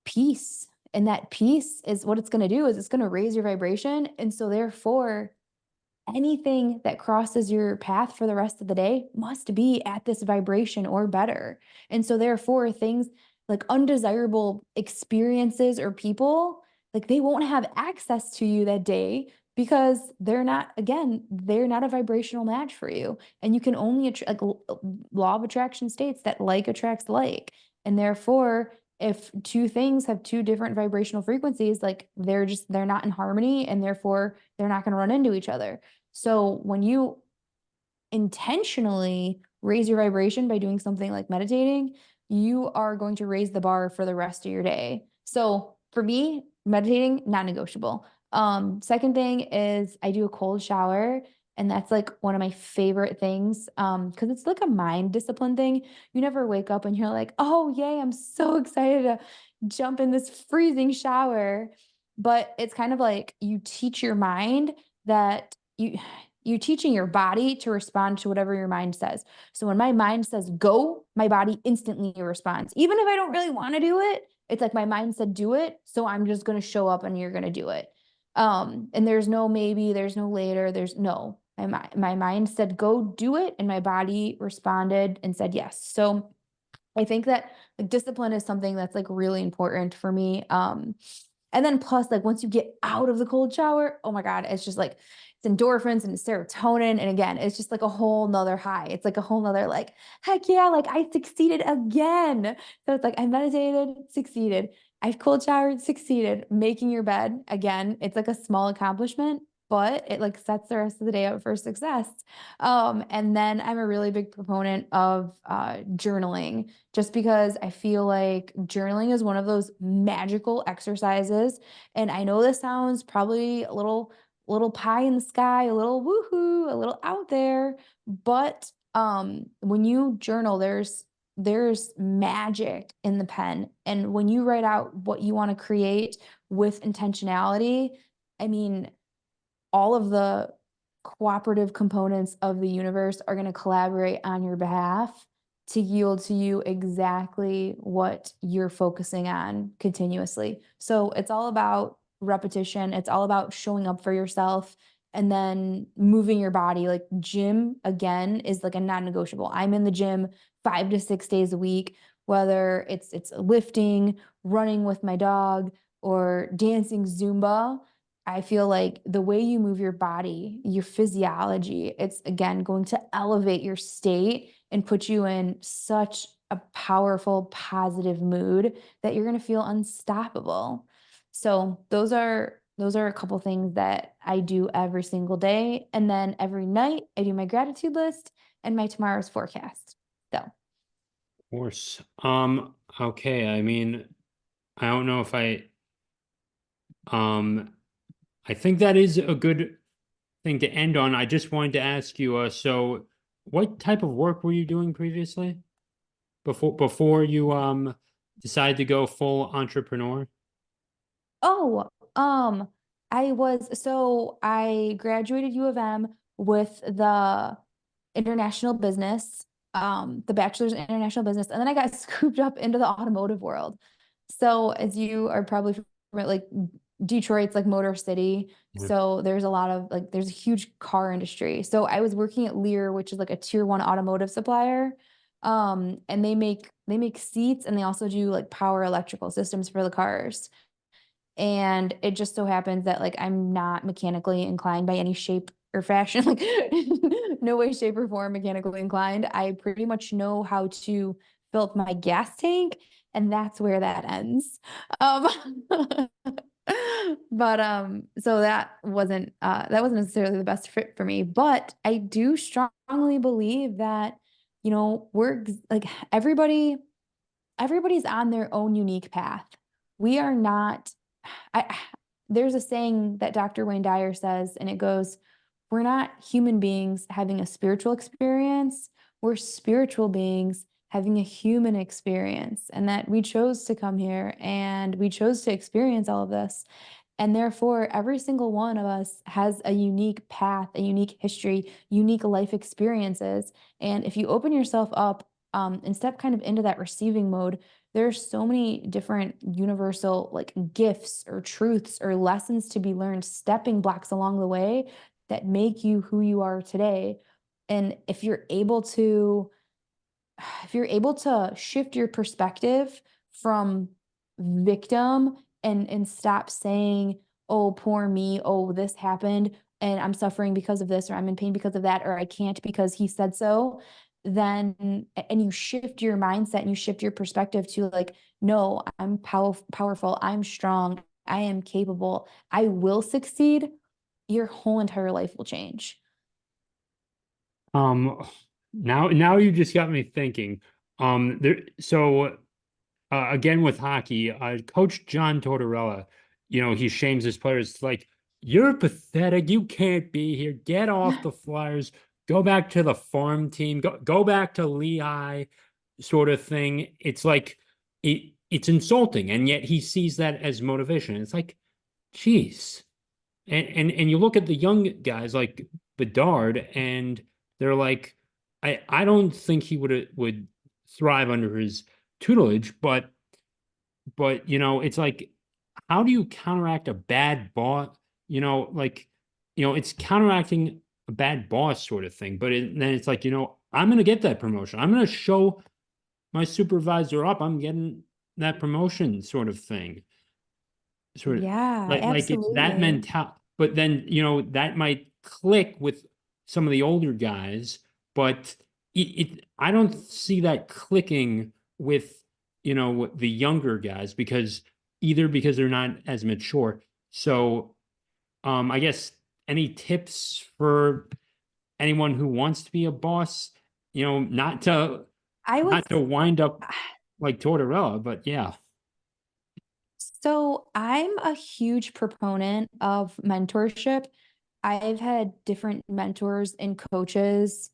peace. And that peace is what it's going to do is it's going to raise your vibration. And so therefore, anything that crosses your path for the rest of the day must be at this vibration or better. And so therefore things like undesirable experiences or people, like they won't have access to you that day because they're not a vibrational match for you. And you can only like law of attraction states that like attracts like. And therefore, if two things have two different vibrational frequencies, like they're not in harmony and therefore they're not going to run into each other. So when you intentionally raise your vibration by doing something like meditating, you are going to raise the bar for the rest of your day. So for me, meditating, non-negotiable. Second thing is I do a cold shower. And that's like one of my favorite things. Because it's like a mind discipline thing. You never wake up and you're like, oh yay, I'm so excited to jump in this freezing shower. But it's kind of like you teach your mind that you're teaching your body to respond to whatever your mind says. So when my mind says go, my body instantly responds. Even if I don't really want to do it, it's like my mind said do it, so I'm just going to show up and you're going to do it. And there's no maybe, there's no later, there's no. My mind said go do it and my body responded and said yes. So I think that like discipline is something that's like really important for me. And then plus like once you get out of the cold shower, oh my God, it's just like it's endorphins and it's serotonin. And again, it's just like a whole nother high. It's like a whole nother like, heck yeah, like I succeeded again. So it's like I meditated, succeeded. I've cold showered, succeeded. Making your bed, again, it's like a small accomplishment, but it like sets the rest of the day up for success. And then I'm a really big proponent of journaling just because I feel like journaling is one of those magical exercises. And I know this sounds probably a little pie in the sky, a little woohoo, a little out there, but When you journal, there's magic in the pen. And when you write out what you want to create with intentionality, I mean, all of the cooperative components of the universe are going to collaborate on your behalf to yield to you exactly what you're focusing on continuously. So it's all about repetition. It's all about showing up for yourself and then moving your body. Like gym again is like a non-negotiable. I'm in the gym 5 to 6 days a week, whether it's lifting, running with my dog, or dancing Zumba. I feel like the way you move your body, your physiology, it's again going to elevate your state and put you in such a powerful, positive mood that you're going to feel unstoppable. So those are a couple things that I do every single day. And then every night I do my gratitude list and my tomorrow's forecast. So Of course. Okay. I mean, I don't know if um, I think that is a good thing to end on. I just wanted to ask you, so what type of work were you doing previously before you decided to go full entrepreneur? oh, I graduated U of M with the international business, the bachelor's in international business, and then I got scooped up into the automotive world. So as you are probably familiar, like Detroit's like Motor City. Yeah. So there's a lot of like there's a huge car industry. So I was working at Lear, which is like a tier one automotive supplier. And they make seats and they also do like power electrical systems for the cars. And it just so happens that like I'm not mechanically inclined by any shape or fashion, like no way, shape, or form mechanically inclined. I pretty much know how to fill up my gas tank, and that's where that ends. Um, but so that wasn't necessarily the best fit for me. But I do strongly believe that, like everybody's on their own unique path. We are not, I, there's a saying that Dr. Wayne Dyer says, and it goes, we're not human beings having a spiritual experience. We're spiritual beings having a human experience, and that we chose to come here and we chose to experience all of this. And therefore, every single one of us has a unique path, a unique history, unique life experiences. And if you open yourself up and step kind of into that receiving mode, there's so many different universal like gifts or truths or lessons to be learned, stepping blocks along the way that make you who you are today. And if you're able to shift your perspective from victim and stop saying, oh, poor me, oh, this happened and I'm suffering because of this, or I'm in pain because of that, or I can't because he said so, then and you shift your mindset and you shift your perspective to like, no, I'm powerful, I'm strong, I am capable, I will succeed, your whole entire life will change. Um, now you just got me thinking. Again with hockey, Coach John Tortorella, he shames his players. It's like, you're pathetic. You can't be here. Get off the Flyers. Go back to the farm team. Go back to Lehigh, sort of thing. It's like it's insulting, and yet he sees that as motivation. It's like, geez. And you look at the young guys like Bedard, and they're like, I don't think he would thrive under his tutelage, but it's like, how do you counteract a bad boss? Like, it's counteracting a bad boss sort of thing. But then it's like, I'm gonna get that promotion. I'm gonna show my supervisor up. I'm getting that promotion sort of thing. Sort of Yeah, like it's that absolutely. mental, but then that might click with some of the older guys, but I don't see that clicking with the younger guys, because they're not as mature. So I guess, any tips for anyone who wants to be a boss, not to I would not to wind up like Tortorella, but yeah. So I'm a huge proponent of mentorship. I've had different mentors and coaches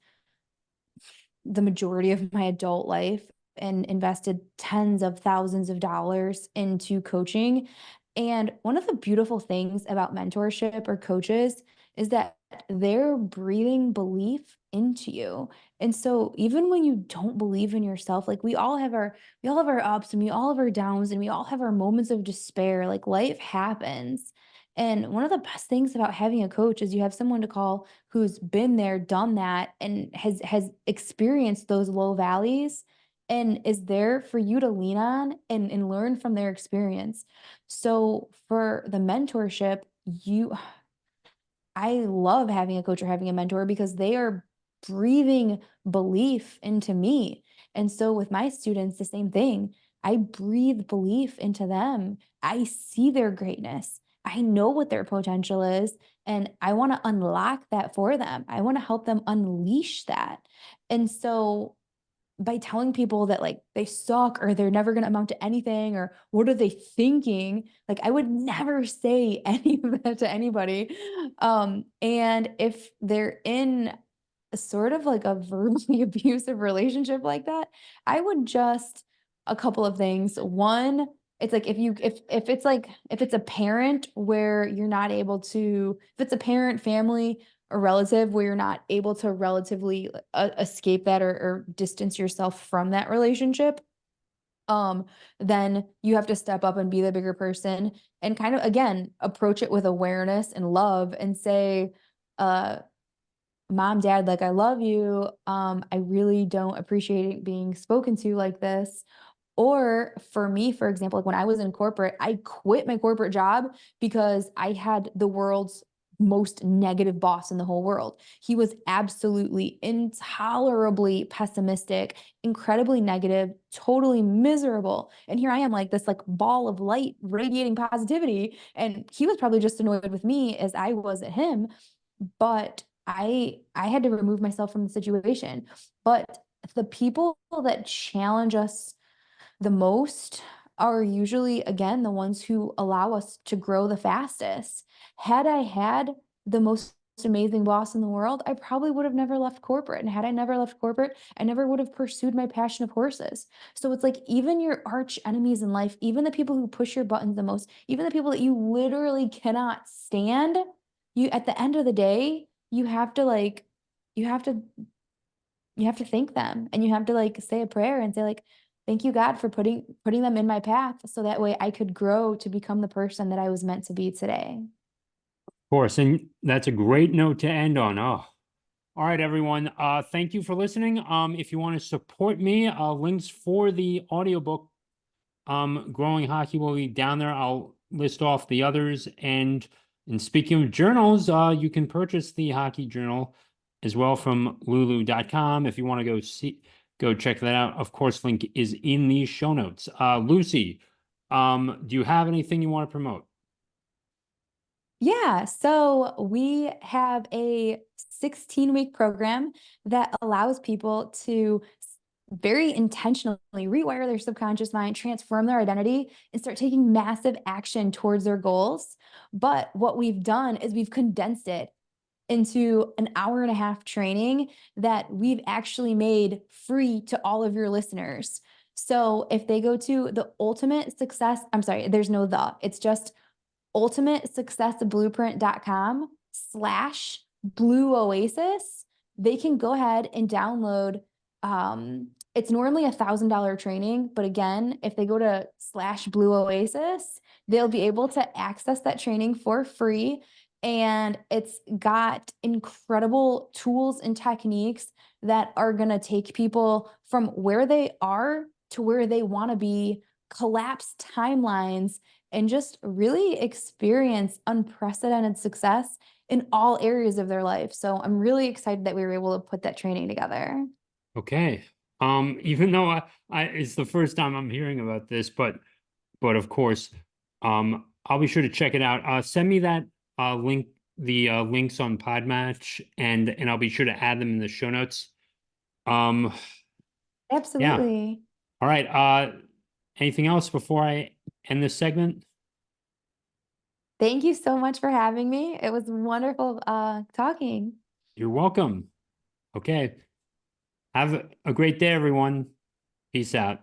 the majority of my adult life and invested tens of thousands of dollars into coaching. And one of the beautiful things about mentorship or coaches is that they're breathing belief into you. And so even when you don't believe in yourself, like we all have our ups and we all have our downs and we all have our moments of despair. Like life happens. And one of the best things about having a coach is you have someone to call who's been there, done that, and has experienced those low valleys and is there for you to lean on and learn from their experience. So for the mentorship, I love having a coach or having a mentor because they are breathing belief into me. And so with my students, the same thing. I breathe belief into them. I see their greatness. I know what their potential is, and I want to unlock that for them. I want to help them unleash that. And so by telling people that like they suck or they're never going to amount to anything or what are they thinking, like I would never say any of that to anybody. And if they're in a sort of like a verbally abusive relationship like that, I would just a couple of things. One, it's like if it's a parent where you're not able to, if it's a parent family a relative where you're not able to relatively escape that or distance yourself from that relationship, then you have to step up and be the bigger person and kind of again approach it with awareness and love and say, uh, mom, dad, like I love you. I really don't appreciate being spoken to like this. Or for me, for example, like when I was in corporate, I quit my corporate job because I had the world's most negative boss in the whole world. He was absolutely intolerably pessimistic, incredibly negative, totally miserable. And here I am like this like ball of light radiating positivity. And he was probably just annoyed with me as I was at him, but I had to remove myself from the situation. But the people that challenge us the most are usually, again, the ones who allow us to grow the fastest. Had I had the most amazing boss in the world, I probably would have never left corporate. And had I never left corporate, I never would have pursued my passion of horses. So it's like even your arch enemies in life, even the people who push your buttons the most, even the people that you literally cannot stand, you at the end of the day, you have to like, you have to you have to thank them and you have to like say a prayer and say like thank you God for putting them in my path so that way I could grow to become the person that I was meant to be today. Of course, and that's a great note to end on. Oh, all right, everyone. Thank you for listening. If you want to support me, links for the audiobook, Growing Hockey will be down there. I'll list off the others. And speaking of journals, you can purchase the hockey journal as well from lulu.com. If you want to go check that out. Of course, link is in the show notes. Lucie, do you have anything you want to promote? Yeah, so we have a 16-week program that allows people to very intentionally rewire their subconscious mind, transform their identity, and start taking massive action towards their goals. But what we've done is we've condensed it into an hour and a half training that we've actually made free to all of your listeners. So if they go to the ultimate success, I'm sorry, there's no the, it's just ultimatesuccessblueprint.com/blue oasis, they can go ahead and download. It's normally $1,000 training, but again, if they go to /blue oasis, they'll be able to access that training for free. And it's got incredible tools and techniques that are going to take people from where they are to where they want to be, collapse timelines, and just really experience unprecedented success in all areas of their life. So I'm really excited that we were able to put that training together. Okay. Even though it's the first time I'm hearing about this, but of course, I'll be sure to check it out. Send me that link, the links on Podmatch, and I'll be sure to add them in the show notes. Um, yeah. Absolutely. All right. Anything else before I end this segment? Thank you so much for having me. It was wonderful talking. You're welcome. Okay. Have a great day, everyone. Peace out.